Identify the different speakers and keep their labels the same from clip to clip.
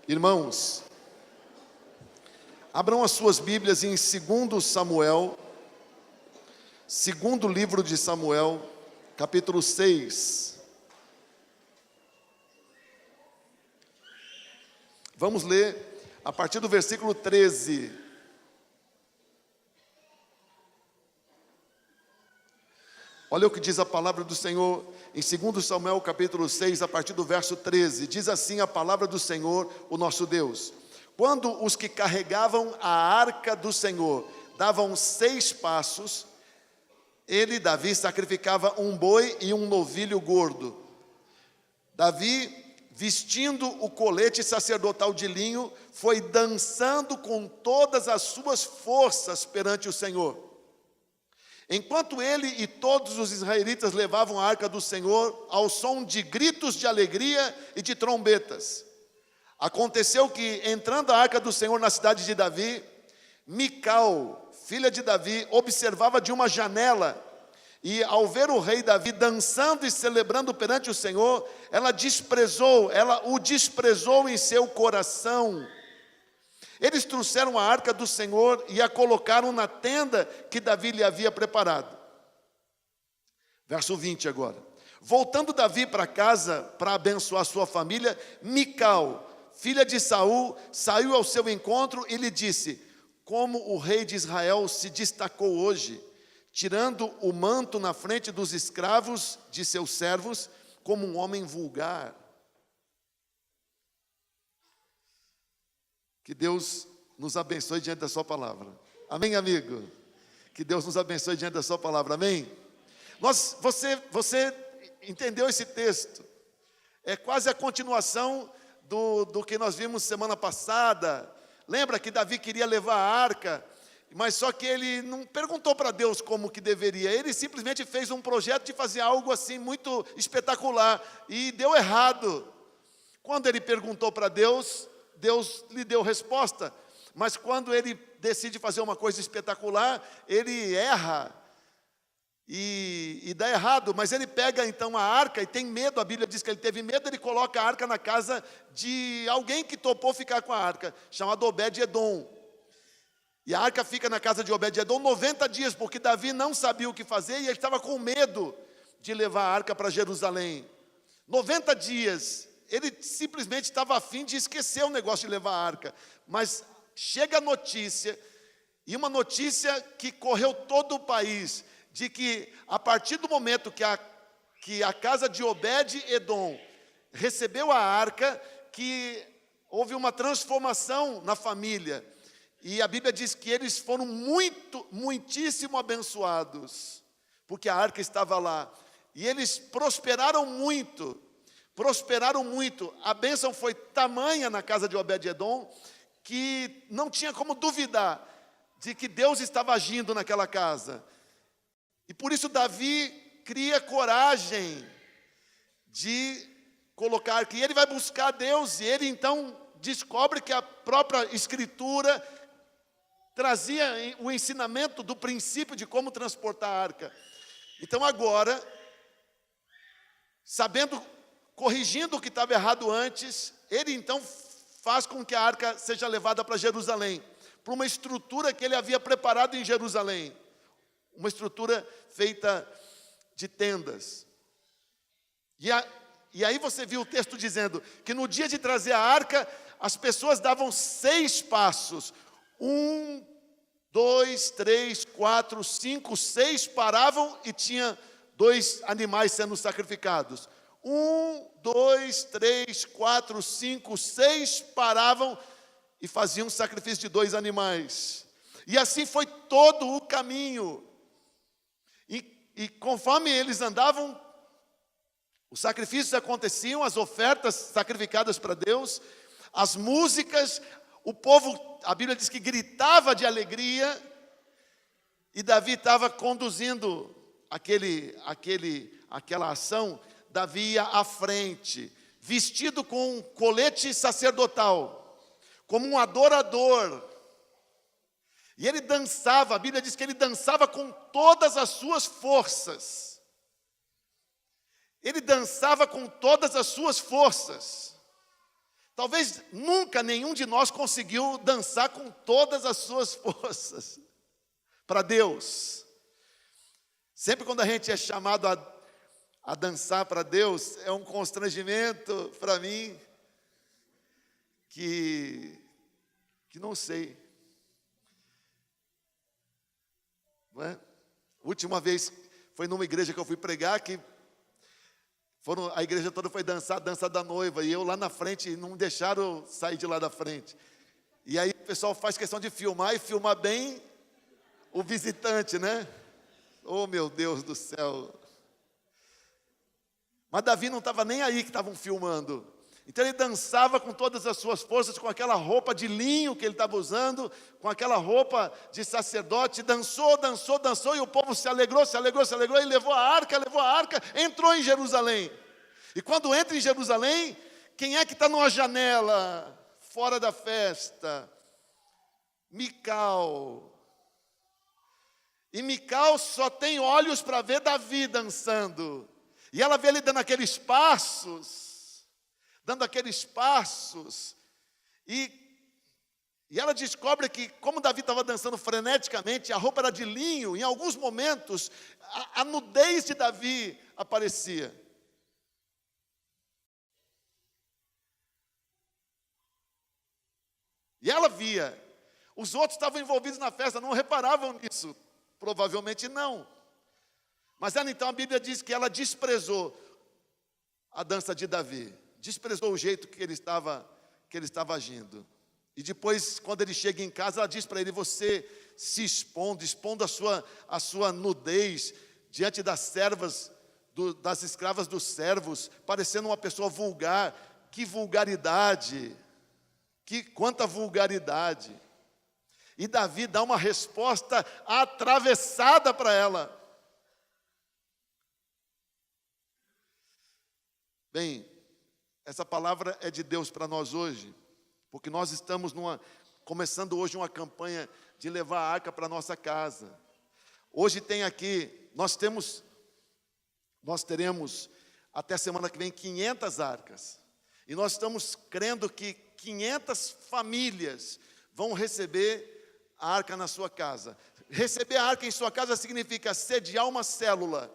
Speaker 1: Irmãos, abram as suas Bíblias em 2 Samuel, segundo livro de Samuel, capítulo 6. Vamos ler a partir do versículo 13. Olha o que diz a palavra do Senhor em 2 Samuel capítulo 6, a partir do verso 13. Diz assim a palavra do Senhor, o nosso Deus: quando os que carregavam a arca do Senhor davam 6 passos, ele, Davi, sacrificava um boi e um novilho gordo. Davi, vestindo o colete sacerdotal de linho, foi dançando com todas as suas forças perante o Senhor. Enquanto ele e todos os israelitas levavam a arca do Senhor ao som de gritos de alegria e de trombetas, aconteceu que, entrando a arca do Senhor na cidade de Davi, Mical, filha de Davi, observava de uma janela, e ao ver o rei Davi dançando e celebrando perante o Senhor, ela o desprezou em seu coração. Eles trouxeram a arca do Senhor e a colocaram na tenda que Davi lhe havia preparado. Verso 20 agora. Voltando Davi para casa para abençoar sua família, Mical, filha de Saul, saiu ao seu encontro e lhe disse: como o rei de Israel se destacou hoje, tirando o manto na frente dos escravos de seus servos, como um homem vulgar. Que Deus nos abençoe diante da sua palavra. Amém, amigo? Que Deus nos abençoe diante da sua palavra. Amém? Você entendeu esse texto? É quase a continuação do que nós vimos semana passada. Lembra que Davi queria levar a arca, mas só que ele não perguntou para Deus como que deveria. Ele simplesmente fez um projeto de fazer algo assim muito espetacular e deu errado. Quando ele perguntou para Deus, Deus lhe deu resposta, mas quando ele decide fazer uma coisa espetacular, ele erra e dá errado. Mas ele pega então a arca e tem medo, a Bíblia diz que ele teve medo, ele coloca a arca na casa de alguém que topou ficar com a arca, chamado Obed-Edom. E a arca fica na casa de Obed-Edom 90 dias, porque Davi não sabia o que fazer e ele estava com medo de levar a arca para Jerusalém. 90 dias. Ele simplesmente estava a fim de esquecer o negócio de levar a arca. Mas chega a notícia, e uma notícia que correu todo o país, de que a partir do momento que a casa de Obed-Edom recebeu a arca, que houve uma transformação na família. E a Bíblia diz que eles foram muitíssimo abençoados, porque a arca estava lá. E eles prosperaram muito. A bênção foi tamanha na casa de Obed-Edom, que não tinha como duvidar de que Deus estava agindo naquela casa. E por isso Davi cria coragem de colocar que ele vai buscar Deus, e ele então descobre que a própria Escritura trazia o ensinamento do princípio de como transportar a arca. Então agora, corrigindo o que estava errado antes, ele então faz com que a arca seja levada para Jerusalém, para uma estrutura que ele havia preparado em Jerusalém, uma estrutura feita de tendas. E aí você viu o texto dizendo que no dia de trazer a arca, as pessoas davam 6 passos. 1, 2, 3, 4, 5, 6 paravam e tinha 2 animais sendo sacrificados. 1, 2, 3, 4, 5, 6 paravam e faziam um sacrifício de 2 animais. E assim foi todo o caminho. E conforme eles andavam, os sacrifícios aconteciam, as ofertas sacrificadas para Deus, as músicas, o povo, a Bíblia diz que gritava de alegria, e Davi estava conduzindo aquela ação. Davi ia à frente, vestido com um colete sacerdotal, como um adorador. E ele dançava, a Bíblia diz que ele dançava com todas as suas forças. Ele dançava com todas as suas forças. Talvez nunca nenhum de nós conseguiu dançar com todas as suas forças para Deus. Sempre quando a gente é chamado a dançar para Deus, é um constrangimento para mim que não sei. Não é? Última vez foi numa igreja que eu fui pregar, que a igreja toda foi dançar a dança da noiva, e eu lá na frente, não deixaram eu sair de lá da frente. E aí o pessoal faz questão de filmar, e filmar bem o visitante, né? Oh, meu Deus do céu. Mas Davi não estava nem aí que estavam filmando. Então ele dançava com todas as suas forças, com aquela roupa de linho que ele estava usando, com aquela roupa de sacerdote, dançou, dançou, dançou, e o povo se alegrou, e levou a arca, entrou em Jerusalém. E quando entra em Jerusalém, quem é que está numa janela, fora da festa? Mical. E Mical só tem olhos para ver Davi dançando. E ela vê ele dando aqueles passos, e ela descobre que, como Davi estava dançando freneticamente, a roupa era de linho, em alguns momentos, a nudez de Davi aparecia. E ela via. Os outros estavam envolvidos na festa, não reparavam nisso. Provavelmente não. Mas ela, então, a Bíblia diz que ela desprezou a dança de Davi. Desprezou o jeito que ele estava agindo. E depois, quando ele chega em casa, ela diz para ele: você se expondo a sua nudez diante das servas, das escravas dos servos, parecendo uma pessoa vulgar. Que vulgaridade! Quanta vulgaridade! E Davi dá uma resposta atravessada para ela. Bem, essa palavra é de Deus para nós hoje, porque nós estamos começando hoje uma campanha de levar a arca para a nossa casa. Hoje tem aqui, nós teremos até semana que vem 500 arcas. E nós estamos crendo que 500 famílias vão receber a arca na sua casa. Receber a arca em sua casa significa sediar uma célula,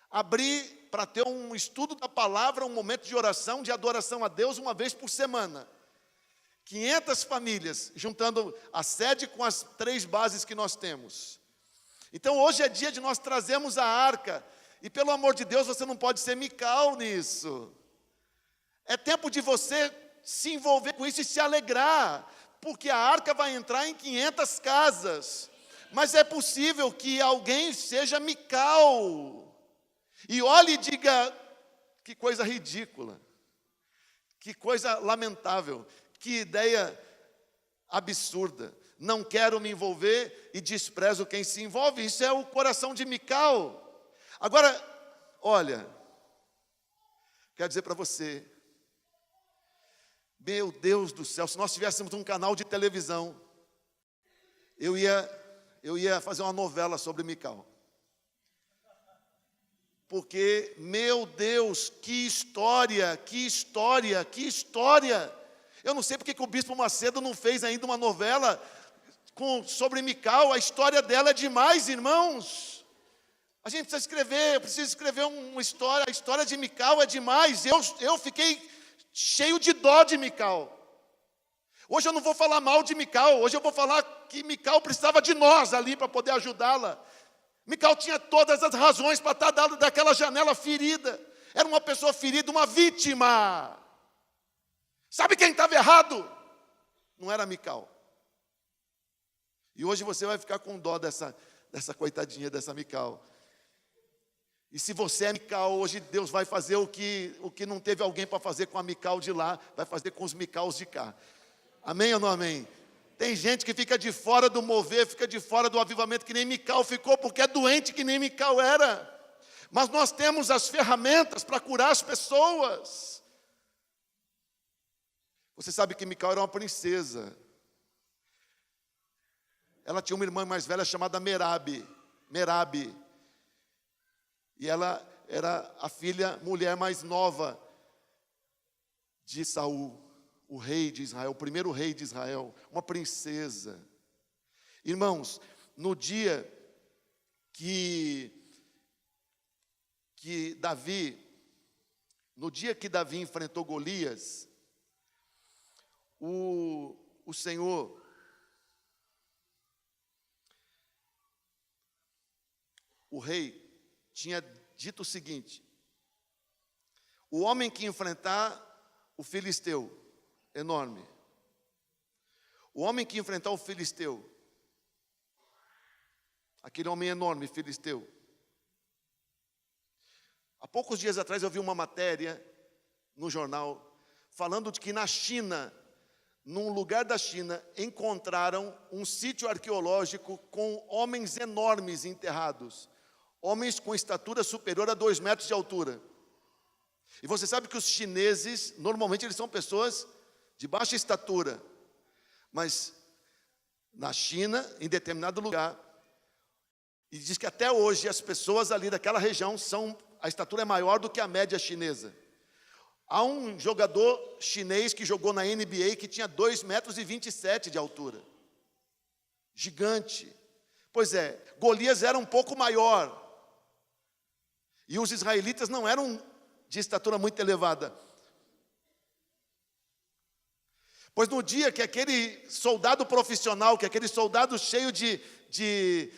Speaker 1: abrir para ter um estudo da palavra, um momento de oração, de adoração a Deus, uma vez por semana. 500 famílias, juntando a sede com as 3 bases que nós temos. Então hoje é dia de nós trazermos a arca. E pelo amor de Deus, você não pode ser Mical nisso. É tempo de você se envolver com isso e se alegrar, porque a arca vai entrar em 500 casas. Mas é possível que alguém seja Mical. E olhe e diga: que coisa ridícula, que coisa lamentável, que ideia absurda. Não quero me envolver e desprezo quem se envolve. Isso é o coração de Mical. Agora, olha, quero dizer para você, meu Deus do céu, se nós tivéssemos um canal de televisão, eu ia fazer uma novela sobre Mical. Porque, meu Deus, que história. Eu não sei porque que o Bispo Macedo não fez ainda uma novela sobre Mical. A história dela é demais, irmãos. A gente precisa escrever, eu preciso escrever uma história. A história de Mical é demais. Eu fiquei cheio de dó de Mical. Hoje eu não vou falar mal de Mical. Hoje eu vou falar que Mical precisava de nós ali para poder ajudá-la. Mical tinha todas as razões para estar daquela janela ferida. Era uma pessoa ferida, uma vítima. Sabe quem estava errado? Não era Mical. E hoje você vai ficar com dó dessa coitadinha, dessa Mical. E se você é Mical, hoje Deus vai fazer o que não teve alguém para fazer com a Mical de lá, vai fazer com os Micaus de cá. Amém ou não amém? Tem gente que fica de fora do mover, fica de fora do avivamento, que nem Mical ficou, porque é doente que nem Mical era. Mas nós temos as ferramentas para curar as pessoas. Você sabe que Mical era uma princesa. Ela tinha uma irmã mais velha chamada Merabe. E ela era a mulher mais nova de Saul, o rei de Israel, o primeiro rei de Israel, uma princesa. Irmãos, no dia que Davi enfrentou Golias, o Senhor o rei tinha dito o seguinte: o homem que enfrentar o filisteu, enorme, o homem que enfrentar o filisteu, aquele homem enorme, filisteu. Há poucos dias atrás eu vi uma matéria no jornal falando de que na China, num lugar da China, encontraram um sítio arqueológico com homens enormes enterrados. Homens com estatura superior a 2 metros de altura. E você sabe que os chineses, normalmente eles são pessoas de baixa estatura. Mas na China, em determinado lugar, e diz que até hoje as pessoas ali daquela região a estatura é maior do que a média chinesa. Há um jogador chinês que jogou na NBA que tinha 2,27 metros de altura. Gigante. Pois é, Golias era um pouco maior. E os israelitas não eram de estatura muito elevada. Pois no dia que aquele soldado profissional, que aquele soldado cheio de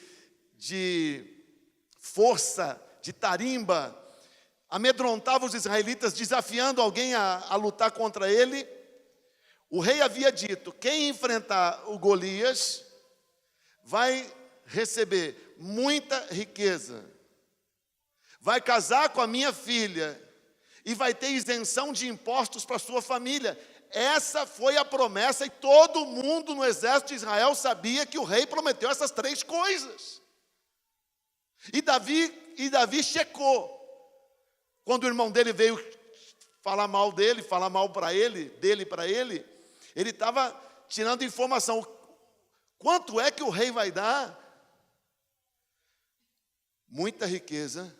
Speaker 1: força, de tarimba, amedrontava os israelitas, desafiando alguém a lutar contra ele, o rei havia dito: quem enfrentar o Golias vai receber muita riqueza, vai casar com a minha filha e vai ter isenção de impostos para sua família. Essa foi a promessa, e todo mundo no exército de Israel sabia que o rei prometeu essas 3 coisas. E Davi checou. Quando o irmão dele veio falar mal dele, falar mal dele para ele estava tirando informação. Quanto é que o rei vai dar? Muita riqueza,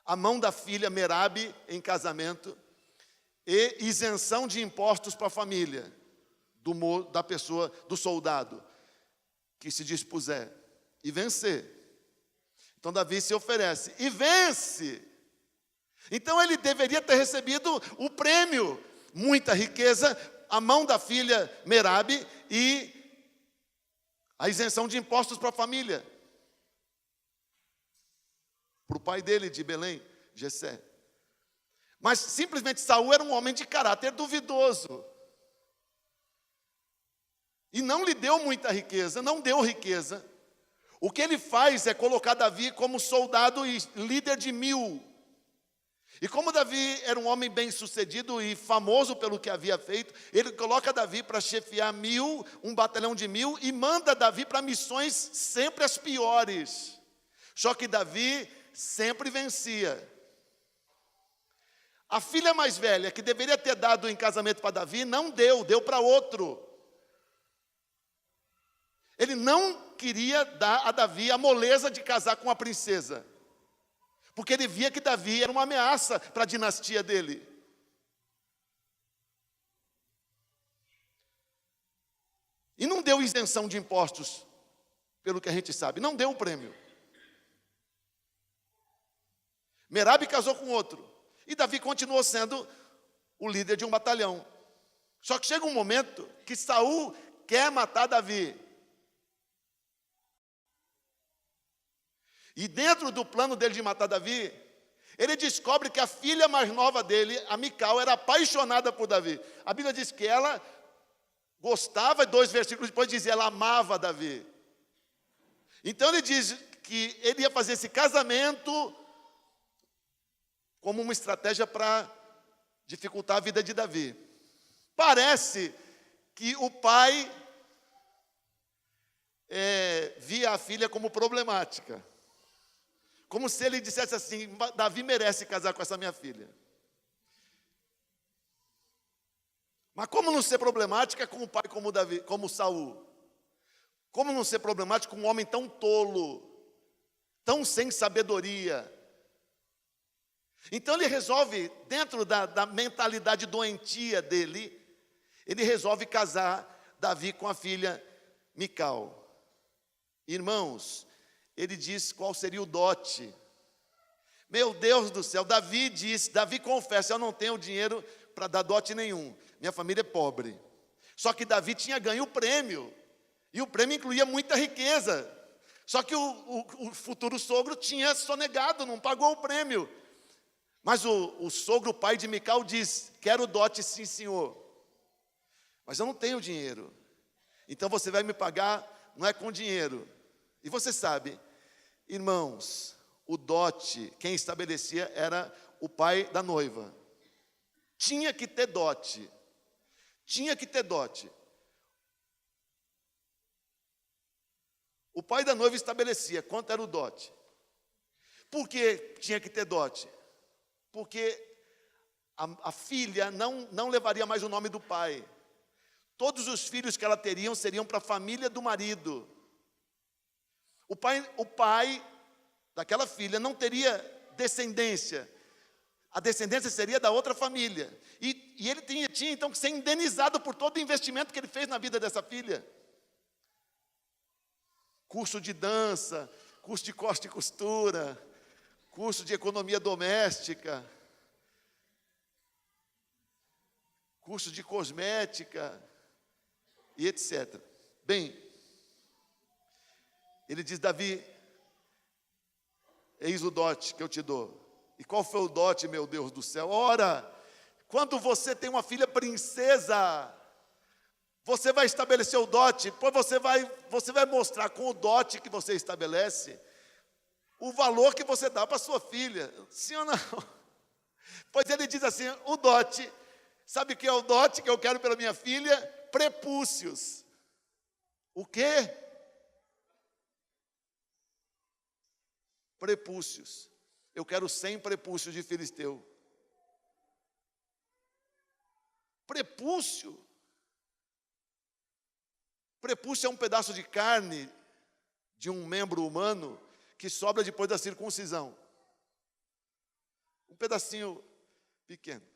Speaker 1: a mão da filha Merabe em casamento e isenção de impostos para a família da pessoa, do soldado que se dispuser e vencer. Então Davi se oferece e vence. Então ele deveria ter recebido o prêmio, muita riqueza, a mão da filha Merabe e a isenção de impostos para a família, para o pai dele de Belém, Jessé. Mas simplesmente Saul era um homem de caráter duvidoso. E não lhe deu muita riqueza, não deu riqueza. O que ele faz é colocar Davi como soldado e líder de 1000. E como Davi era um homem bem-sucedido e famoso pelo que havia feito, ele coloca Davi para chefiar 1000, um batalhão de 1000, e manda Davi para missões sempre as piores. Só que Davi sempre vencia. A filha mais velha, que deveria ter dado em casamento para Davi, não deu para outro. Ele não queria dar a Davi a moleza de casar com a princesa, porque ele via que Davi era uma ameaça para a dinastia dele. E não deu isenção de impostos, pelo que a gente sabe, não deu o prêmio. Merabe casou com outro, e Davi continuou sendo o líder de um batalhão. Só que chega um momento que Saul quer matar Davi. E dentro do plano dele de matar Davi, ele descobre que a filha mais nova dele, a Mical, era apaixonada por Davi. A Bíblia diz que ela gostava, 2 versículos depois dizia, ela amava Davi. Então ele diz que ele ia fazer esse casamento como uma estratégia para dificultar a vida de Davi. Parece que o pai via a filha como problemática. Como se ele dissesse assim, Davi merece casar com essa minha filha. Mas como não ser problemática com um pai como Davi, como Saul? Como não ser problemático com um homem tão tolo, tão sem sabedoria? Então ele resolve, dentro da mentalidade doentia dele, ele resolve casar Davi com a filha Mical. Irmãos, ele diz qual seria o dote. Meu Deus do céu, Davi confessa, eu não tenho dinheiro para dar dote nenhum, minha família é pobre. Só que Davi tinha ganho o prêmio, e o prêmio incluía muita riqueza. Só que o futuro sogro tinha sonegado, não pagou o prêmio. Mas o sogro, pai de Mical, diz, quero dote sim, senhor, mas eu não tenho dinheiro. Então você vai me pagar, não é com dinheiro. E você sabe, irmãos, o dote, quem estabelecia era o pai da noiva. Tinha que ter dote. Tinha que ter dote. O pai da noiva estabelecia quanto era o dote. Por que tinha que ter dote? Porque a filha não levaria mais o nome do pai. Todos os filhos que ela teriam seriam para a família do marido. O pai daquela filha não teria descendência. A descendência seria da outra família. E ele tinha então que ser indenizado por todo o investimento que ele fez na vida dessa filha. Curso de dança, curso de corte e costura, curso de economia doméstica, curso de cosmética e etc. Bem, ele diz, Davi, eis o dote que eu te dou. E qual foi o dote, meu Deus do céu? Ora, quando você tem uma filha princesa, você vai estabelecer o dote, pois você vai mostrar com o dote que você estabelece, o valor que você dá para sua filha. Sim ou não? Pois ele diz assim, o dote, sabe o que é o dote que eu quero pela minha filha? Prepúcios. O quê? Prepúcios. Eu quero 100 prepúcios de filisteu. Prepúcio. Prepúcio é um pedaço de carne de um membro humano que sobra depois da circuncisão. Um pedacinho pequeno,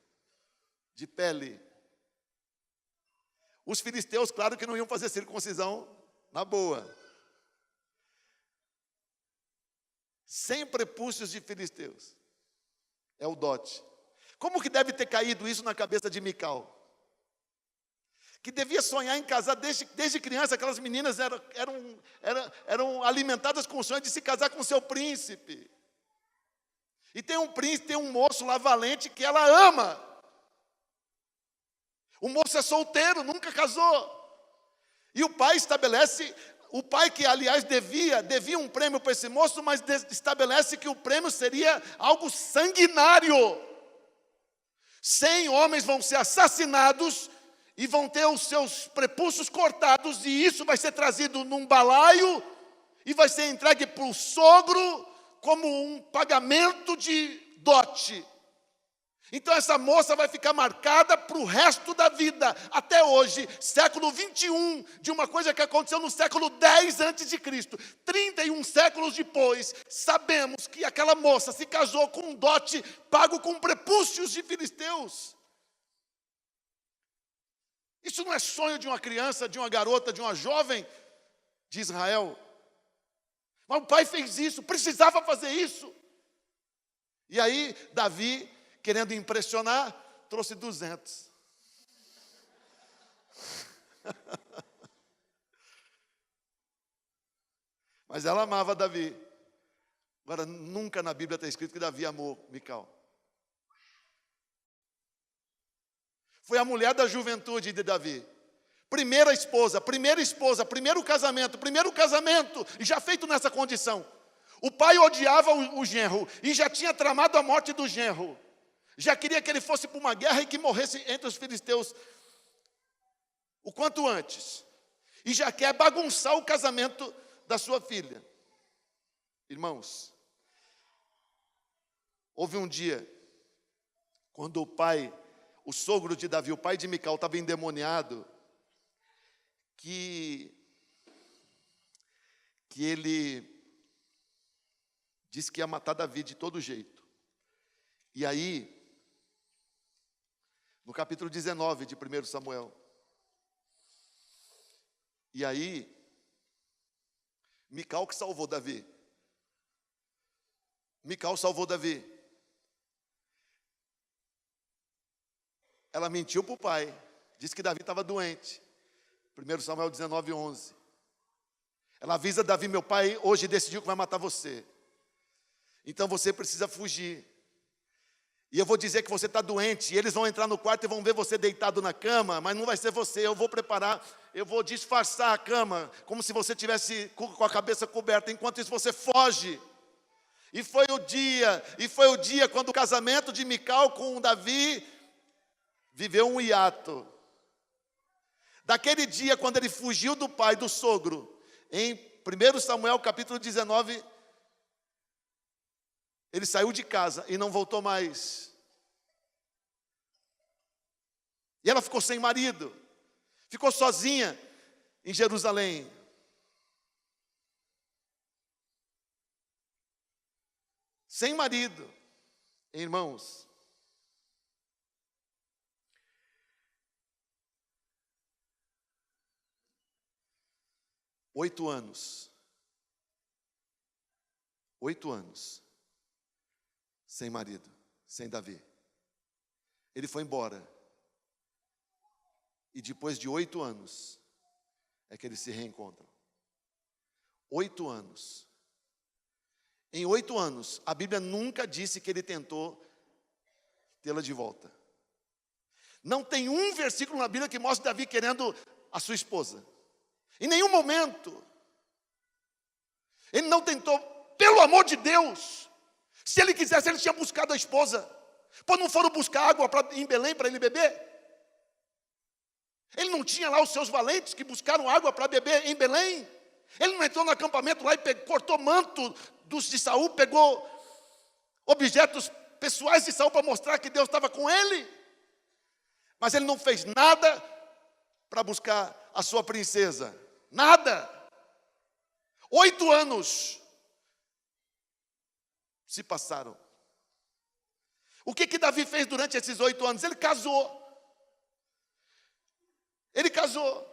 Speaker 1: de pele. Os filisteus, claro que não iam fazer circuncisão na boa. 100 prepúcios de filisteus. É o dote. Como que deve ter caído isso na cabeça de Mical? Que devia sonhar em casar desde criança. Aquelas meninas eram alimentadas com o sonho de se casar com seu príncipe. E tem um príncipe, tem um moço lá valente que ela ama. O moço é solteiro, nunca casou. E o pai estabelece, o pai que aliás devia um prêmio para esse moço, mas estabelece que o prêmio seria algo sanguinário. 100 homens vão ser assassinados e vão ter os seus prepúcios cortados, e isso vai ser trazido num balaio e vai ser entregue para o sogro como um pagamento de dote. Então essa moça vai ficar marcada para o resto da vida, até hoje, século 21, de uma coisa que aconteceu no século 10 a.C., 31 séculos depois, sabemos que aquela moça se casou com um dote pago com prepúcios de filisteus. Isso não é sonho de uma criança, de uma garota, de uma jovem de Israel. Mas o pai fez isso, precisava fazer isso. E aí, Davi, querendo impressionar, trouxe 200. Mas ela amava Davi. Agora, nunca na Bíblia está escrito que Davi amou Mical. Foi a mulher da juventude de Davi. Primeira esposa, primeiro casamento, e já feito nessa condição. O pai odiava o genro, e já tinha tramado a morte do genro. Já queria que ele fosse para uma guerra e que morresse entre os filisteus o quanto antes. E já quer bagunçar o casamento da sua filha. Irmãos, houve um dia, quando o sogro de Davi, o pai de Mical, estava endemoniado, que ele disse que ia matar Davi de todo jeito. E aí, no capítulo 19 de 1 Samuel, E aí, Mical que salvou Davi. Mical salvou Davi. Ela mentiu para o pai, disse que Davi estava doente. 1 Samuel 19:11. Ela avisa Davi: meu pai hoje decidiu que vai matar você. Então você precisa fugir. E eu vou dizer que você está doente. E eles vão entrar no quarto e vão ver você deitado na cama. Mas não vai ser você, eu vou preparar. Eu vou disfarçar a cama, como se você tivesse com a cabeça coberta. Enquanto isso você foge. E foi o dia quando o casamento de Mical com Davi viveu um hiato. Daquele dia, quando ele fugiu do pai, do sogro, em 1 Samuel capítulo 19, ele saiu de casa e não voltou mais. E ela ficou sem marido, ficou sozinha em Jerusalém. Sem marido, irmãos. Oito anos sem marido, sem Davi. Ele foi embora. E depois de 8 anos é que eles se reencontram. 8 anos. Em 8 anos, a Bíblia nunca disse que ele tentou tê-la de volta. Não tem um versículo na Bíblia que mostre Davi querendo a sua esposa. Em nenhum momento. Ele não tentou, pelo amor de Deus. Se ele quisesse, ele tinha buscado a esposa. Pô, não foram buscar água em Belém para ele beber? Ele não tinha lá os seus valentes que buscaram água para beber em Belém? Ele não entrou no acampamento lá e cortou manto de Saul, pegou objetos pessoais de Saul para mostrar que Deus estava com ele? Mas ele não fez nada para buscar a sua princesa. Nada. 8 anos se passaram. O que Davi fez durante esses 8 anos? Ele casou. Ele casou.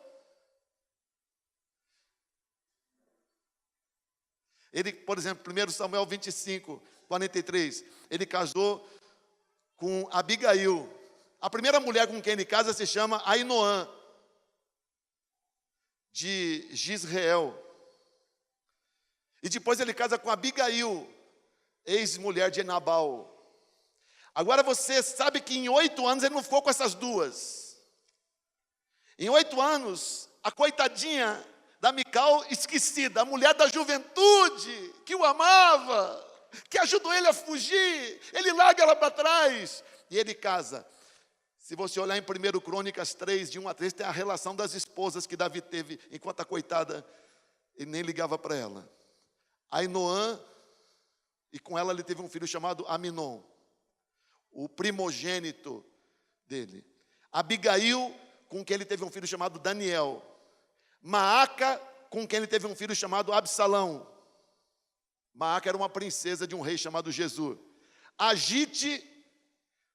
Speaker 1: Ele, por exemplo, 1 Samuel 25, 43, ele casou com Abigail. A primeira mulher com quem ele casa se chama Ainoã, de Gisrael. E depois ele casa com Abigail, ex-mulher de Nabal. Agora você sabe que em 8 anos ele não ficou com essas duas. Em 8 anos, a coitadinha da Mical esquecida, a mulher da juventude, que o amava, que ajudou ele a fugir, ele larga ela para trás, e ele casa. Se você olhar em 1 Crônicas 3, de 1 a 3, tem a relação das esposas que Davi teve, enquanto a coitada, ele nem ligava para ela. Ainoã, e com ela ele teve um filho chamado Aminon, o primogênito dele. Abigail, com quem ele teve um filho chamado Daniel. Maaca, com quem ele teve um filho chamado Absalão. Maaca era uma princesa de um rei chamado Jesus. Agite,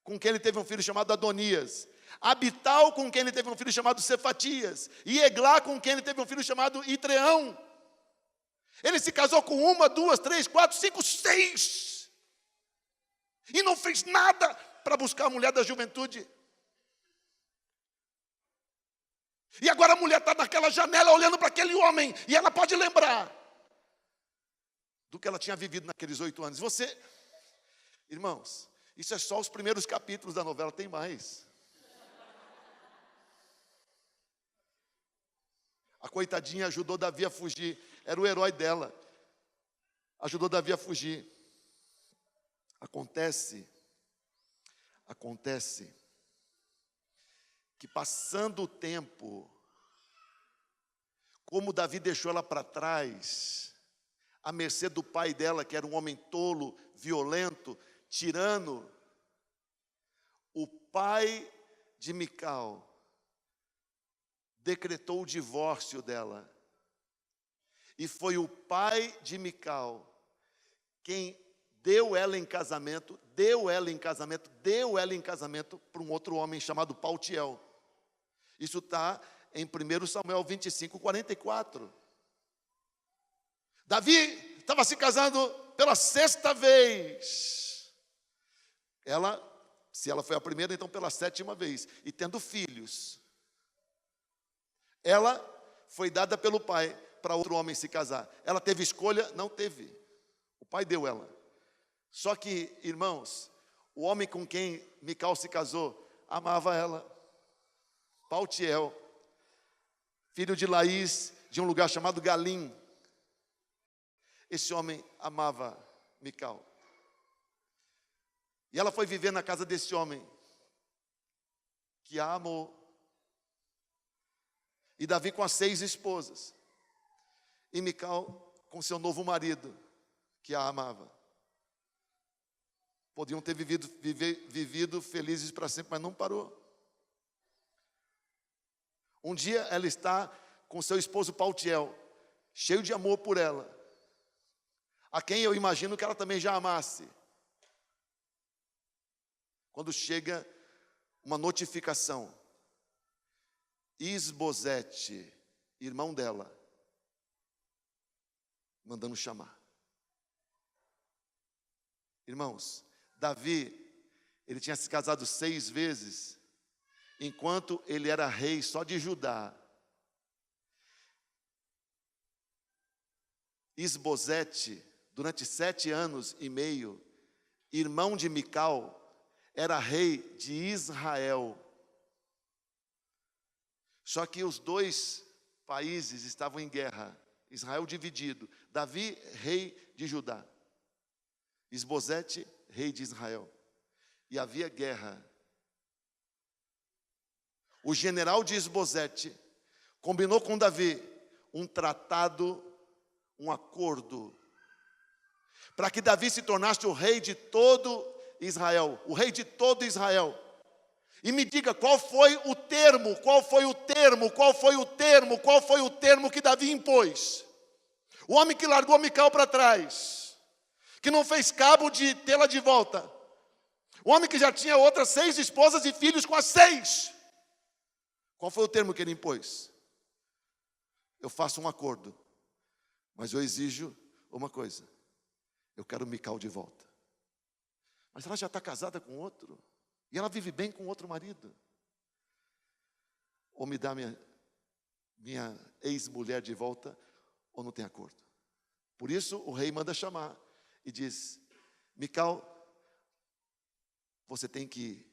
Speaker 1: com quem ele teve um filho chamado Adonias. Abital, com quem ele teve um filho chamado Cefatias. E Eglá, com quem ele teve um filho chamado Itreão. Ele se casou com 1, 2, 3, 4, 5, 6. E não fez nada para buscar a mulher da juventude. E agora a mulher está naquela janela olhando para aquele homem. E ela pode lembrar do que ela tinha vivido naqueles 8 anos. Você, irmãos, isso é só os primeiros capítulos da novela, tem mais. A coitadinha ajudou Davi a fugir. Era o herói dela. Ajudou Davi a fugir. Acontece que passando o tempo, como Davi deixou ela para trás, à mercê do pai dela, que era um homem tolo, violento, tirano, o pai de Mical decretou o divórcio dela. E foi o pai de Mical quem deu ela em casamento para um outro homem chamado Paltiel. Isso está em 1 Samuel 25, 44. Davi estava se casando pela 6ª vez. Se ela foi a primeira, então pela 7ª vez. E tendo filhos. Ela foi dada pelo pai para outro homem se casar. Ela teve escolha? Não teve. O pai deu ela. Só que, irmãos, o homem com quem Mical se casou, amava ela. Paltiel, filho de Laís, de um lugar chamado Galim. Esse homem amava Mical. E ela foi viver na casa desse homem, que a amou. E Davi com as 6 esposas. E Mical com seu novo marido, que a amava. Podiam ter vivido felizes para sempre, mas não parou. Um dia ela está com seu esposo Paltiel, cheio de amor por ela, a quem eu imagino que ela também já amasse. Quando chega uma notificação, Isbosete, irmão dela, mandando chamar. Irmãos, Davi, ele tinha se casado 6 vezes, enquanto ele era rei só de Judá. Isbosete, durante 7 anos e meio, irmão de Mical, era rei de Israel. Só que os 2 países estavam em guerra. Israel dividido. Davi, rei de Judá. Isbosete, rei de Israel. E havia guerra. O general de Isbosete combinou com Davi um tratado, um acordo, para que Davi se tornasse o rei de todo Israel, o rei de todo Israel. E me diga qual foi o termo que Davi impôs. O homem que largou Mical para trás, que não fez cabo de tê-la de volta. O homem que já tinha outras 6 esposas e filhos com as 6. Qual foi o termo que ele impôs? Eu faço um acordo, mas eu exijo uma coisa. Eu quero Mical de volta. Mas ela já está casada com outro. E ela vive bem com outro marido. Ou me dá minha ex-mulher de volta, ou não tem acordo. Por isso o rei manda chamar e diz: Mical, você tem que ir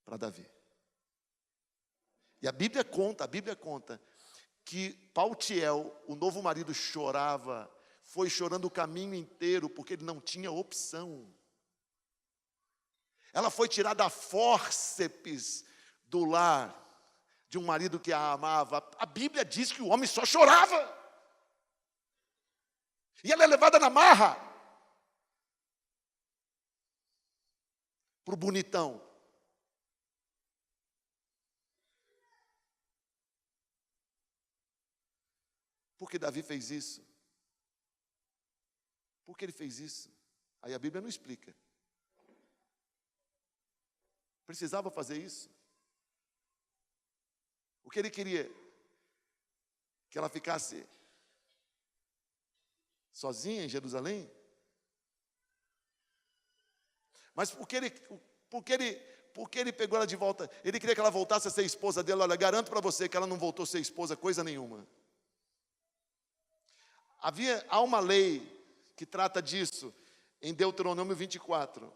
Speaker 1: para Davi. E a Bíblia conta que Paltiel, o novo marido, chorava, foi chorando o caminho inteiro, porque ele não tinha opção. Ela foi tirada a fórceps do lar de um marido que a amava. A Bíblia diz que o homem só chorava. E ela é levada na marra para o bonitão. Por que Davi fez isso? Por que ele fez isso? Aí a Bíblia não explica. Precisava fazer isso? O que ele queria? Que ela ficasse sozinha em Jerusalém? Mas por que ele pegou ela de volta? Ele queria que ela voltasse a ser esposa dele. Olha, garanto para você que ela não voltou a ser esposa coisa nenhuma. Há uma lei que trata disso em Deuteronômio 24.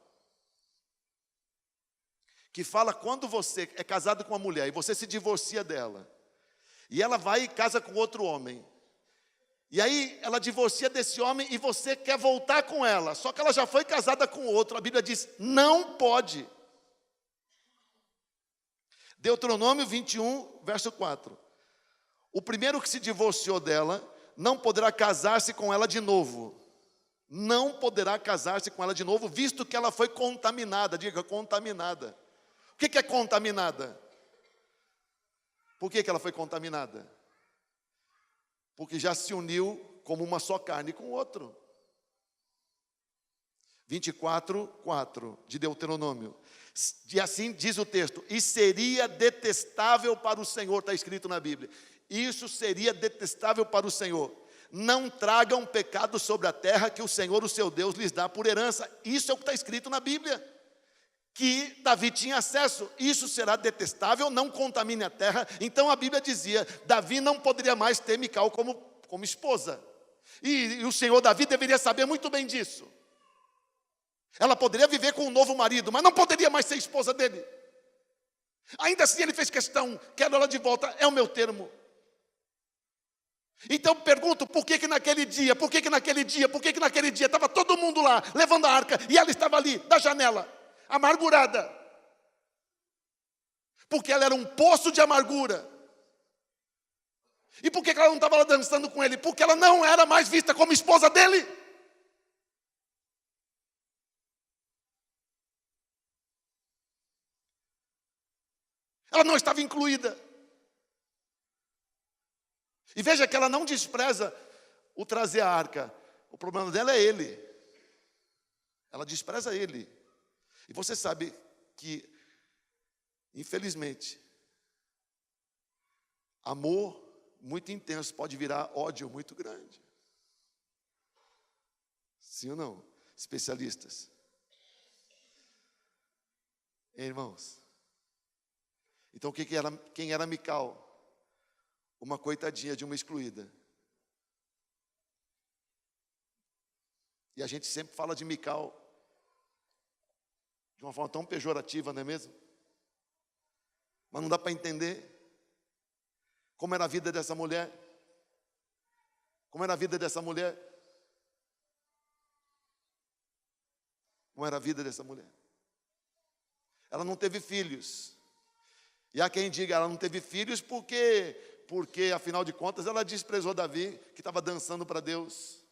Speaker 1: Que fala quando você é casado com uma mulher e você se divorcia dela. E ela vai e casa com outro homem. E aí ela divorcia desse homem e você quer voltar com ela. Só que ela já foi casada com outro. A Bíblia diz, não pode. Deuteronômio 21, verso 4. O primeiro que se divorciou dela não poderá casar-se com ela de novo. Não poderá casar-se com ela de novo, visto que ela foi contaminada. Diga, contaminada. O que é contaminada? Por que ela foi contaminada? Porque já se uniu como uma só carne com o outro. 24:4 de Deuteronômio. E assim diz o texto: e seria detestável para o Senhor, está escrito na Bíblia. Isso seria detestável para o Senhor. Não tragam pecado sobre a terra que o Senhor, o seu Deus, lhes dá por herança. Isso é o que está escrito na Bíblia. Que Davi tinha acesso. Isso será detestável, não contamine a terra. Então a Bíblia dizia: Davi não poderia mais ter Mical como esposa. E o Senhor Davi deveria saber muito bem disso. Ela poderia viver com um novo marido, mas não poderia mais ser esposa dele. Ainda assim ele fez questão: quero ela de volta, é o meu termo. Então pergunto, por que naquele dia estava todo mundo lá, levando a arca, e ela estava ali, da janela, amargurada? Porque ela era um poço de amargura. E por que ela não estava lá dançando com ele? Porque ela não era mais vista como esposa dele. Ela não estava incluída. E veja que ela não despreza o trazer a arca. O problema dela é ele. Ela despreza ele. E você sabe que, infelizmente, amor muito intenso pode virar ódio muito grande. Sim ou não? Especialistas. Irmãos. Então quem era Mical? Uma coitadinha de uma excluída. E a gente sempre fala de Mical de uma forma tão pejorativa, não é mesmo? Mas não dá para entender como era a vida dessa mulher. Como era a vida dessa mulher? Como era a vida dessa mulher? Ela não teve filhos. E há quem diga, ela não teve filhos porque afinal de contas ela desprezou Davi, que estava dançando para Deus.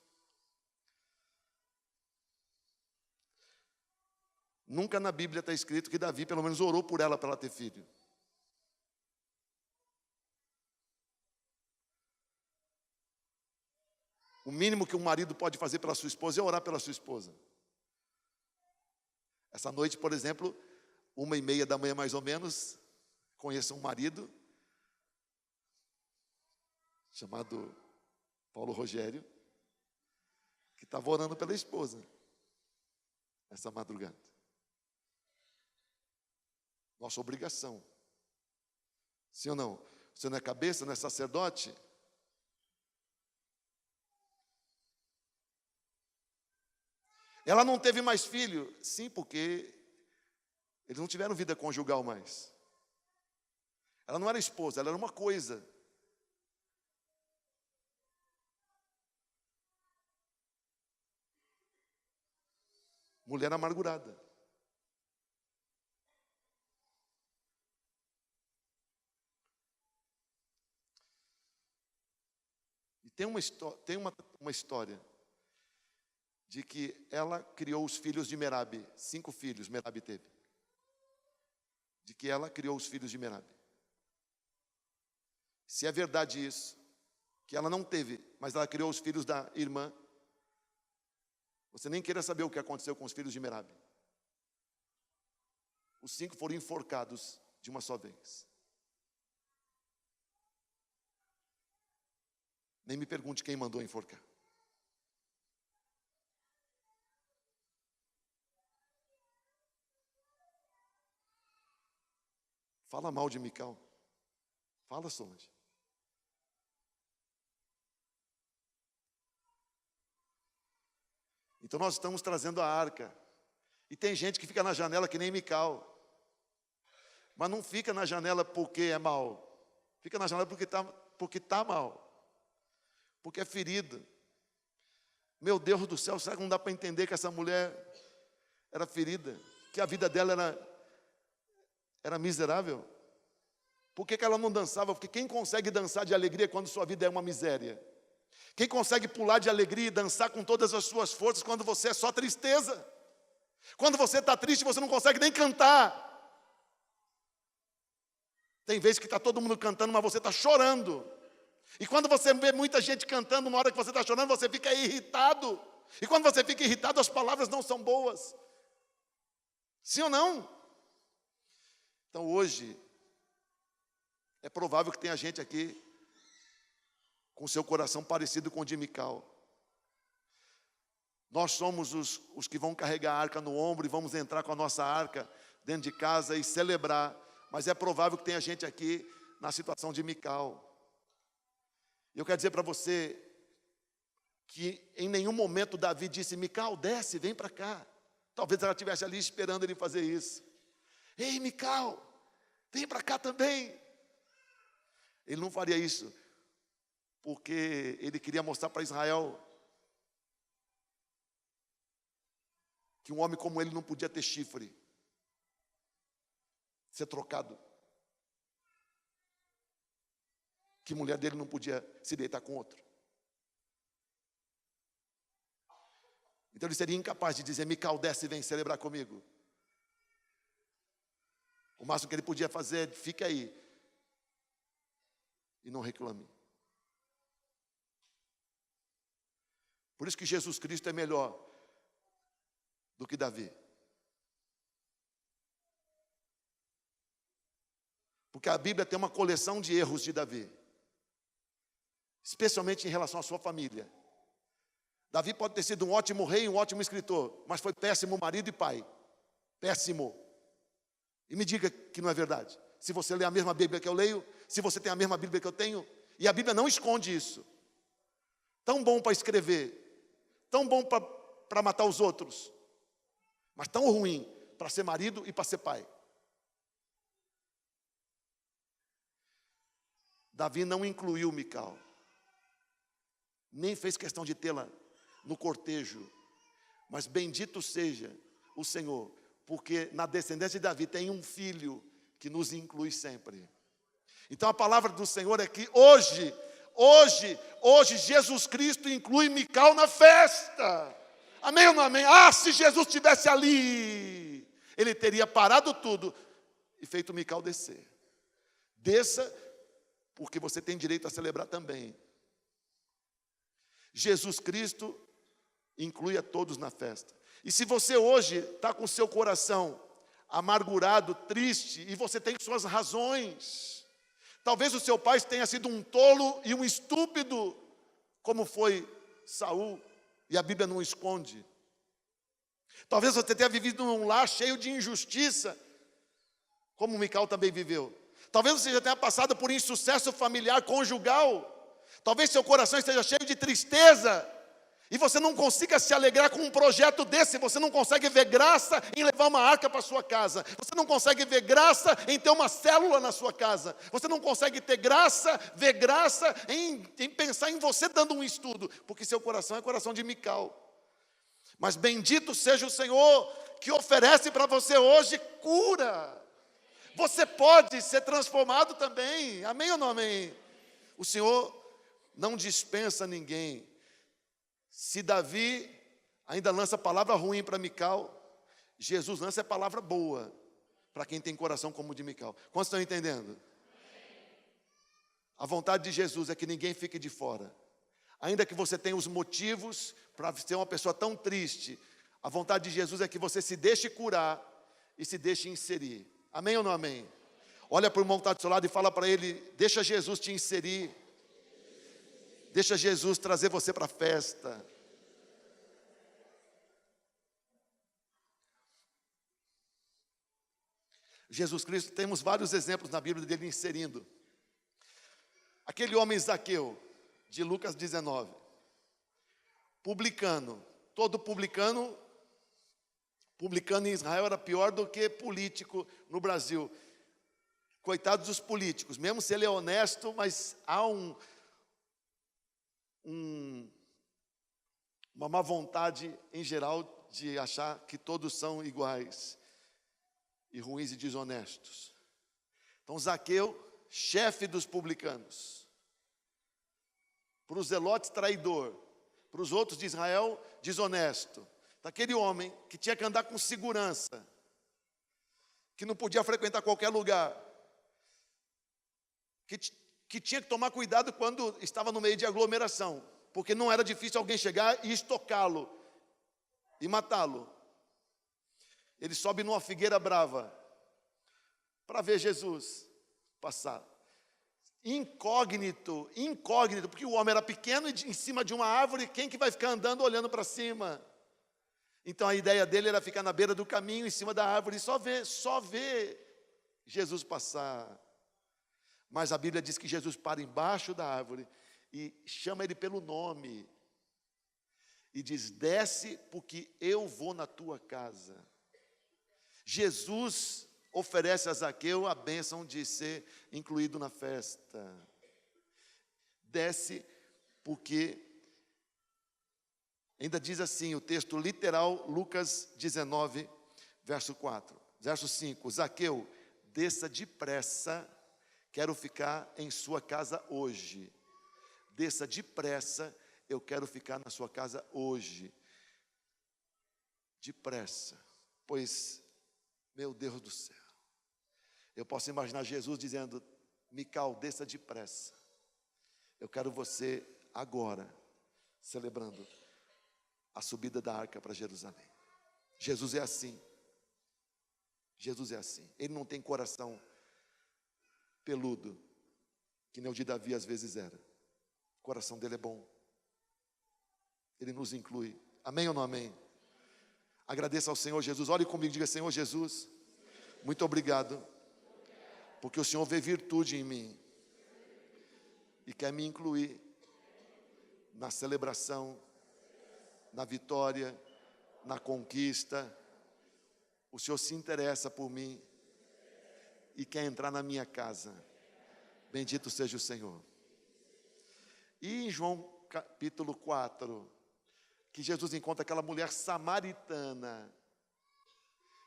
Speaker 1: Nunca na Bíblia está escrito que Davi pelo menos orou por ela para ela ter filho. O mínimo que um marido pode fazer pela sua esposa é orar pela sua esposa. Essa noite, por exemplo, 1:30 mais ou menos, conheço um marido chamado Paulo Rogério, que estava orando pela esposa essa madrugada. Nossa obrigação. Sim ou não? Você não é cabeça, não é sacerdote? Ela não teve mais filho? Sim, porque eles não tiveram vida conjugal mais. Ela não era esposa, ela era uma coisa. Mulher amargurada. E tem uma história de que ela criou os filhos de Merabe. 5 filhos Merabe teve. De que ela criou os filhos de Merabe. Se é verdade isso, que ela não teve, mas ela criou os filhos da irmã, você nem queira saber o que aconteceu com os filhos de Merabe. Os 5 foram enforcados de uma só vez. Nem me pergunte quem mandou enforcar. Fala mal de Mical. Fala, Solange. Então nós estamos trazendo a arca. E tem gente que fica na janela que nem Mical. Mas não fica na janela porque é mal. Fica na janela porque tá mal. Porque é ferido. Meu Deus do céu, será que não dá para entender que essa mulher era ferida? Que a vida dela era miserável? Por que ela não dançava? Porque quem consegue dançar de alegria quando sua vida é uma miséria? Quem consegue pular de alegria e dançar com todas as suas forças quando você é só tristeza? Quando você está triste, você não consegue nem cantar. Tem vezes que está todo mundo cantando, mas você está chorando. E quando você vê muita gente cantando na hora que você está chorando, você fica irritado. E quando você fica irritado, as palavras não são boas. Sim ou não? Então hoje, é provável que tenha gente aqui com seu coração parecido com o de Mical. Nós somos os que vão carregar a arca no ombro e vamos entrar com a nossa arca dentro de casa e celebrar. Mas é provável que tenha gente aqui na situação de Mical. Eu quero dizer para você que em nenhum momento Davi disse: Mical, desce, vem para cá. Talvez ela estivesse ali esperando ele fazer isso. Ei, Mical, vem para cá também. Ele não faria isso, porque ele queria mostrar para Israel que um homem como ele não podia ter chifre, ser trocado. Que mulher dele não podia se deitar com outro. Então ele seria incapaz de dizer: Mical, desce e vem celebrar comigo. O máximo que ele podia fazer é: fica aí e não reclame. Por isso que Jesus Cristo é melhor do que Davi. Porque a Bíblia tem uma coleção de erros de Davi, especialmente em relação à sua família. Davi pode ter sido um ótimo rei, um ótimo escritor, mas foi péssimo marido e pai. Péssimo. E me diga que não é verdade. Se você lê a mesma Bíblia que eu leio, se você tem a mesma Bíblia que eu tenho, e a Bíblia não esconde isso. Tão bom para escrever, tão bom para matar os outros, mas tão ruim para ser marido e para ser pai. Davi não incluiu Mical, nem fez questão de tê-la no cortejo, mas bendito seja o Senhor, porque na descendência de Davi tem um filho que nos inclui sempre. Então a palavra do Senhor é que hoje Jesus Cristo inclui Mical na festa. Amém ou não amém? Ah, se Jesus estivesse ali, ele teria parado tudo e feito Mical descer. Desça, porque você tem direito a celebrar também. Jesus Cristo inclui a todos na festa. E se você hoje está com seu coração amargurado, triste, e você tem suas razões, talvez o seu pai tenha sido um tolo e um estúpido, como foi Saul, e a Bíblia não esconde. Talvez você tenha vivido num lar cheio de injustiça, como Mical também viveu. Talvez você já tenha passado por insucesso familiar, conjugal. Talvez seu coração esteja cheio de tristeza e você não consiga se alegrar com um projeto desse. Você não consegue ver graça em levar uma arca para sua casa. Você não consegue ver graça em ter uma célula na sua casa. Você não consegue ver graça em pensar em você dando um estudo, porque seu coração é coração de Mical. Mas bendito seja o Senhor que oferece para você hoje cura. Você pode ser transformado também. Amém ou não amém? O Senhor não dispensa ninguém. Se Davi ainda lança palavra ruim para Mical, Jesus lança a palavra boa para quem tem coração como o de Mical. Quantos estão entendendo? A vontade de Jesus é que ninguém fique de fora. Ainda que você tenha os motivos para ser uma pessoa tão triste, a vontade de Jesus é que você se deixe curar e se deixe inserir. Amém ou não amém? Olha para o irmão que está do seu lado e fala para ele: deixa Jesus te inserir. Deixa Jesus trazer você para a festa. Jesus Cristo, temos vários exemplos na Bíblia dele inserindo. Aquele homem Zaqueu, de Lucas 19. Publicano. Todo publicano em Israel era pior do que político no Brasil. Coitados dos políticos, mesmo se ele é honesto, mas há uma má vontade em geral de achar que todos são iguais e ruins e desonestos. Então Zaqueu, chefe dos publicanos, para os zelotes traidor, para os outros de Israel desonesto. Daquele homem que tinha que andar com segurança, que não podia frequentar qualquer lugar, que tinha que tomar cuidado quando estava no meio de aglomeração, porque não era difícil alguém chegar e estocá-lo. e matá-lo. Ele sobe numa figueira brava para ver Jesus passar. Incógnito, porque o homem era pequeno e em cima de uma árvore, quem que vai ficar andando olhando para cima? Então a ideia dele era ficar na beira do caminho, em cima da árvore, e só ver Jesus passar. Mas a Bíblia diz que Jesus para embaixo da árvore e chama ele pelo nome. E diz: desce, porque eu vou na tua casa. Jesus oferece a Zaqueu a bênção de ser incluído na festa. Desce, porque ainda diz assim o texto literal, Lucas 19, verso 4. Verso 5, Zaqueu, desça depressa, quero ficar em sua casa hoje. Desça depressa, eu quero ficar na sua casa hoje. Depressa, pois, meu Deus do céu, eu posso imaginar Jesus dizendo: Mical, desça depressa, eu quero você agora, celebrando a subida da arca para Jerusalém. Jesus é assim. Jesus é assim. Ele não tem coração peludo, que nem o de Davi às vezes era. O coração dele é bom. Ele nos inclui. Amém ou não amém? Agradeça ao Senhor Jesus. Ore comigo, diga: Senhor Jesus, muito obrigado, porque o Senhor vê virtude em mim e quer me incluir na celebração, na vitória, na conquista. O Senhor se interessa por mim e quer entrar na minha casa. Bendito seja o Senhor. E em João capítulo 4, que Jesus encontra aquela mulher samaritana,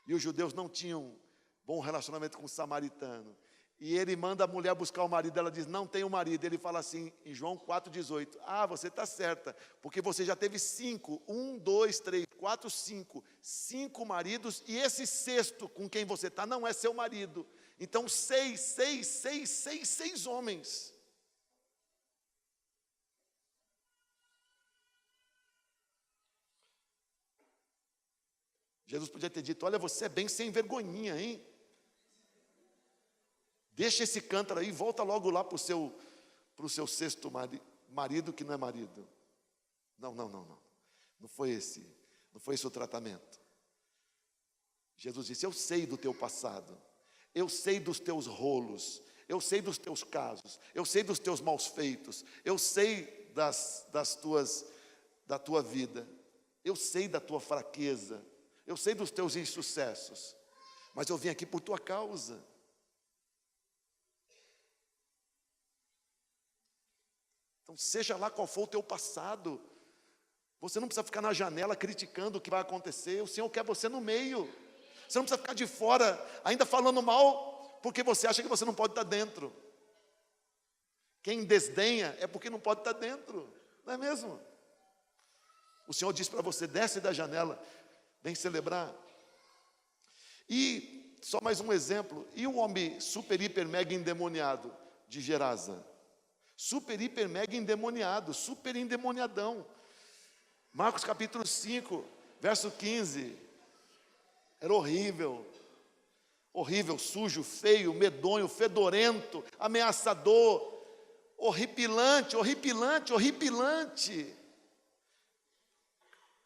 Speaker 1: e os judeus não tinham bom relacionamento com o samaritano, e ele manda a mulher buscar o marido, ela diz: não tenho marido. Ele fala assim em João 4,18: ah, você está certa, porque você já teve 5, 1, 2, 3, 4, 5 maridos, e esse sexto com quem você está não é seu marido. Então 6 homens. Jesus podia ter dito: olha, você é bem sem vergonhinha, hein? Deixa esse cântaro aí, volta logo lá para o seu sexto marido que não é marido. Não. Não foi esse o tratamento. Jesus disse: eu sei do teu passado, eu sei dos teus rolos, eu sei dos teus casos, eu sei dos teus maus feitos, eu sei da tua vida, eu sei da tua fraqueza, eu sei dos teus insucessos, mas eu vim aqui por tua causa. Então, seja lá qual for o teu passado, você não precisa ficar na janela criticando o que vai acontecer. O Senhor quer você no meio. Você não precisa ficar de fora, ainda falando mal, porque você acha que você não pode estar dentro. Quem desdenha é porque não pode estar dentro, não é mesmo? O Senhor diz para você: desce da janela, vem celebrar. E só mais um exemplo: e o homem super, hiper, mega endemoniado de Gerasa? Super, hiper, mega endemoniado, super endemoniadão. Marcos capítulo 5, verso 15. Era horrível, sujo, feio, medonho, fedorento, ameaçador, horripilante.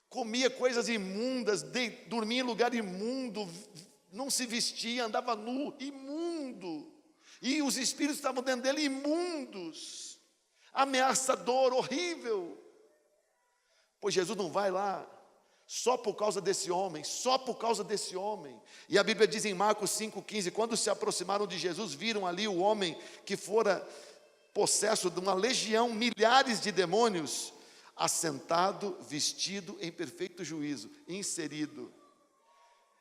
Speaker 1: Comia coisas imundas, dormia em lugar imundo, não se vestia, andava nu, imundo. E os espíritos estavam dentro dele imundos, ameaçador, horrível. Pois Jesus não vai lá só por causa desse homem, E a Bíblia diz em Marcos 5,15, quando se aproximaram de Jesus, viram ali o homem que fora possesso de uma legião, milhares de demônios, assentado, vestido em perfeito juízo, inserido.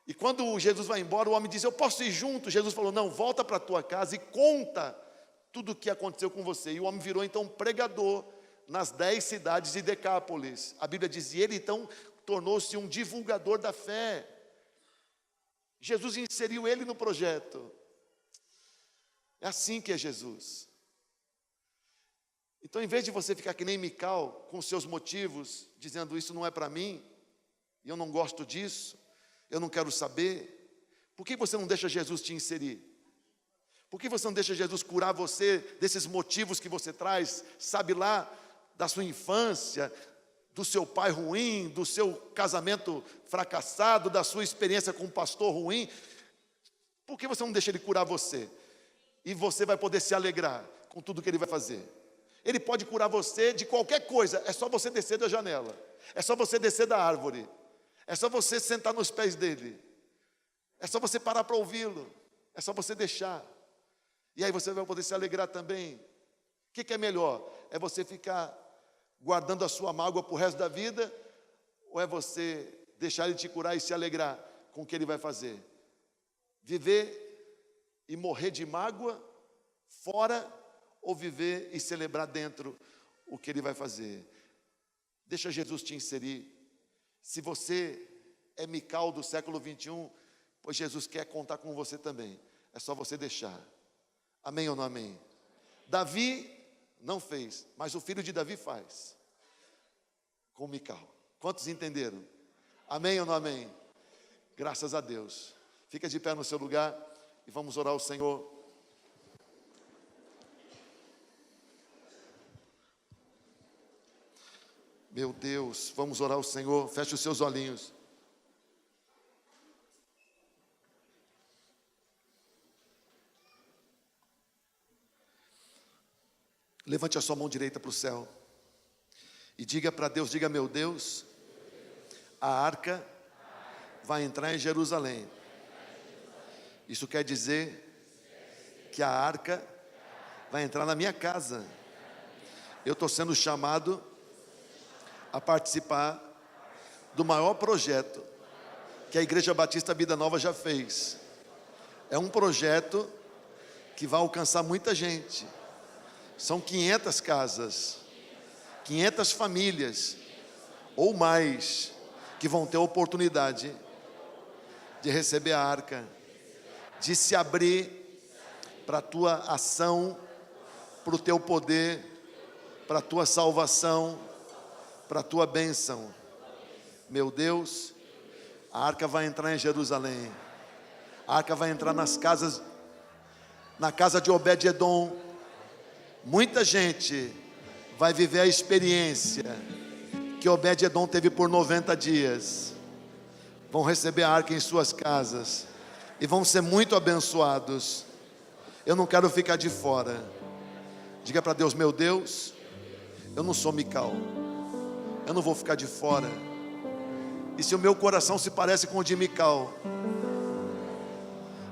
Speaker 1: E quando Jesus vai embora, o homem diz: eu posso ir junto? Jesus falou: não, volta para a tua casa e conta tudo o que aconteceu com você. E o homem virou então pregador nas 10 cidades de Decápolis. A Bíblia diz: e ele então tornou-se um divulgador da fé. Jesus inseriu ele no projeto. É assim que é Jesus. Então, em vez de você ficar que nem Mical, com seus motivos, dizendo: isso não é para mim, e eu não gosto disso, eu não quero saber. Por que você não deixa Jesus te inserir? Por que você não deixa Jesus curar você desses motivos que você traz, sabe lá, da sua infância, do seu pai ruim, do seu casamento fracassado, da sua experiência com um pastor ruim? Por que você não deixa Ele curar você? E você vai poder se alegrar com tudo que Ele vai fazer. Ele pode curar você de qualquer coisa, é só você descer da janela, é só você descer da árvore, é só você sentar nos pés dEle, é só você parar para ouvi-lo, é só você deixar. E aí você vai poder se alegrar também. O que é melhor? É você ficar guardando a sua mágoa para o resto da vida? Ou é você deixar Ele te curar e se alegrar com o que Ele vai fazer? Viver e morrer de mágoa fora, ou viver e celebrar dentro o que Ele vai fazer? Deixa Jesus te inserir. Se você é Mical do século 21, pois Jesus quer contar com você também. É só você deixar. Amém ou não amém? Davi não fez, mas o filho de Davi faz. Com Mical. Quantos entenderam? Amém ou não amém? Graças a Deus. Fica de pé no seu lugar e vamos orar ao Senhor. Meu Deus, vamos orar ao Senhor. Feche os seus olhinhos. Levante a sua mão direita para o céu e diga para Deus, diga: meu Deus, a arca vai entrar em Jerusalém. Isso quer dizer que a arca vai entrar na minha casa. Eu estou sendo chamado a participar do maior projeto que a Igreja Batista Vida Nova já fez. É um projeto que vai alcançar muita gente. São 500 casas, 500 famílias ou mais que vão ter a oportunidade de receber a arca, de se abrir para a tua ação, para o teu poder, para a tua salvação, para a tua bênção. Meu Deus, a arca vai entrar em Jerusalém. A arca vai entrar nas casas, na casa de Obed-Edom. Muita gente vai viver a experiência que Obed-Edom teve por 90 dias. Vão receber a arca em suas casas e vão ser muito abençoados. Eu não quero ficar de fora. Diga para Deus: meu Deus, eu não sou Mical, eu não vou ficar de fora. E se o meu coração se parece com o de Mical,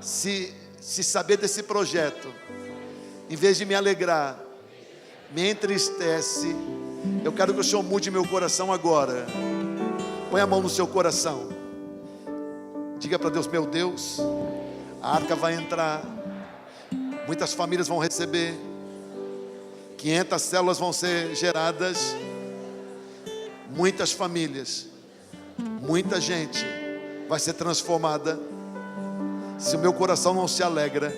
Speaker 1: se saber desse projeto, em vez de me alegrar, me entristece, eu quero que o Senhor mude meu coração agora. Põe a mão no seu coração. Diga para Deus: meu Deus, a arca vai entrar, muitas famílias vão receber, 500 células vão ser geradas, muitas famílias, muita gente vai ser transformada. Se o meu coração não se alegra,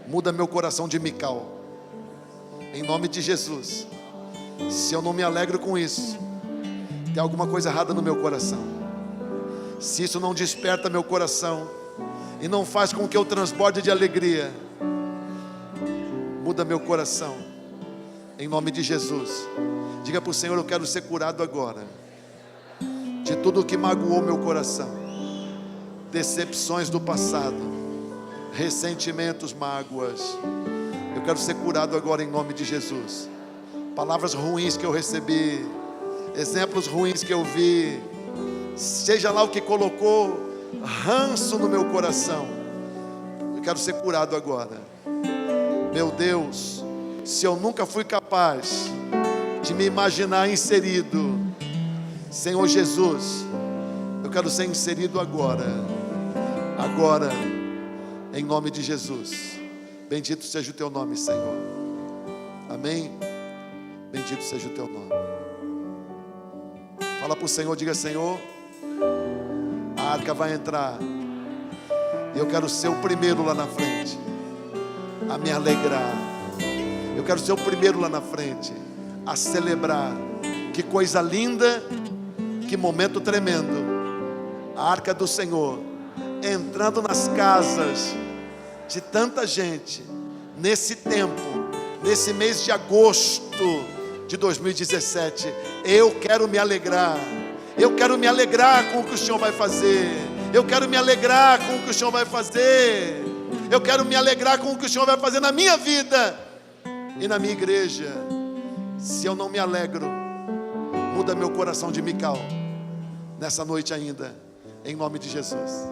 Speaker 1: muda meu coração de Mical, em nome de Jesus. Se eu não me alegro com isso, tem alguma coisa errada no meu coração. Se isso não desperta meu coração e não faz com que eu transborde de alegria, muda meu coração, em nome de Jesus. Diga para o Senhor: eu quero ser curado agora de tudo que magoou meu coração, decepções do passado, ressentimentos, mágoas. Eu quero ser curado agora em nome de Jesus. Palavras ruins que eu recebi, exemplos ruins que eu vi, seja lá o que colocou ranço no meu coração, eu quero ser curado agora. Meu Deus, se eu nunca fui capaz de me imaginar inserido, Senhor Jesus, eu quero ser inserido agora, em nome de Jesus. Bendito seja o teu nome, Senhor. Amém. Bendito seja o teu nome. Fala para o Senhor, diga: Senhor, a arca vai entrar e eu quero ser o primeiro lá na frente a me alegrar. Eu quero ser o primeiro lá na frente a celebrar. Que coisa linda que momento tremendo. A arca do Senhor entrando nas casas de tanta gente, nesse tempo, nesse mês de agosto de 2017. Eu quero me alegrar. Eu quero me alegrar com o que o Senhor vai fazer. Eu quero me alegrar com o que o Senhor vai fazer. Eu quero me alegrar com o que o Senhor vai fazer na minha vida e na minha igreja. Se eu não me alegro, muda meu coração de Mical nessa noite ainda, em nome de Jesus.